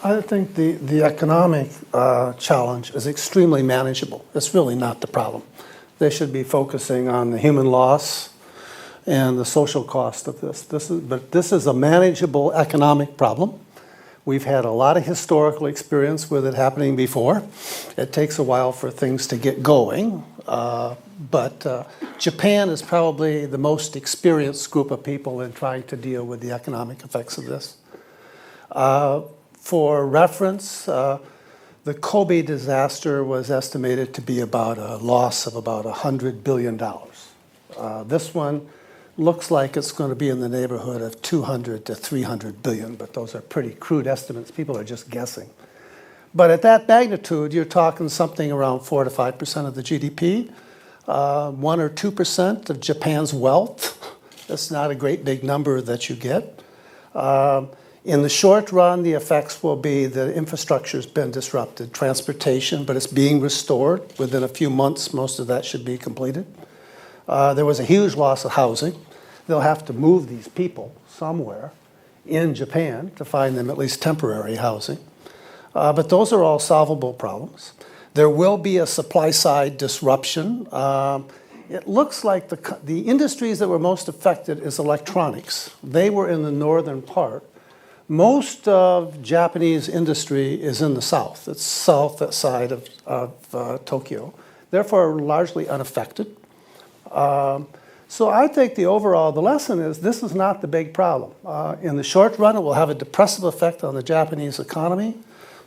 I think the economic challenge is extremely manageable. It's really not the problem. They should be focusing on the human loss and the social cost of this. But this is a manageable economic problem. We've had a lot of historical experience with it happening before. It takes a while for things to get going. But Japan is probably the most experienced group of people in trying to deal with the economic effects of this. For reference, the Kobe disaster was estimated to be about a loss of about $100 billion. This one looks like it's going to be in the neighborhood of 200 to 300 billion, but those are pretty crude estimates. People are just guessing. But at that magnitude, you're talking something around 4 to 5% of the GDP, 1 or 2% of Japan's wealth. That's not a great big number that you get. In the short run, the effects will be the infrastructure's been disrupted, transportation, but it's being restored. Within a few months, most of that should be completed. There was a huge loss of housing. They'll have to move these people somewhere in Japan to find them at least temporary housing. But those are all solvable problems. There will be a supply-side disruption. It looks like the industries that were most affected is electronics. They were in the northern part. Most of Japanese industry is in the south. It's south side of Tokyo, therefore largely unaffected. So I think the lesson is this is not the big problem. In the short run, it will have a depressive effect on the Japanese economy.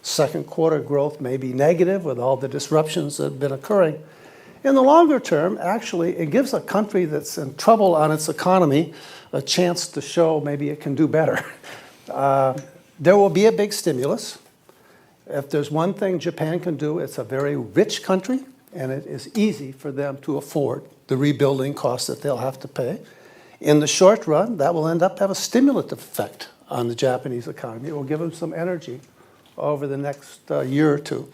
Second quarter growth may be negative with all the disruptions that have been occurring. In the longer term, actually, it gives a country that's in trouble on its economy a chance to show maybe it can do better. There will be a big stimulus. If there's one thing Japan can do, it's a very rich country, and it is easy for them to afford the rebuilding costs that they'll have to pay. In the short run, that will end up have a stimulative effect on the Japanese economy. It will give them some energy over the next year or two.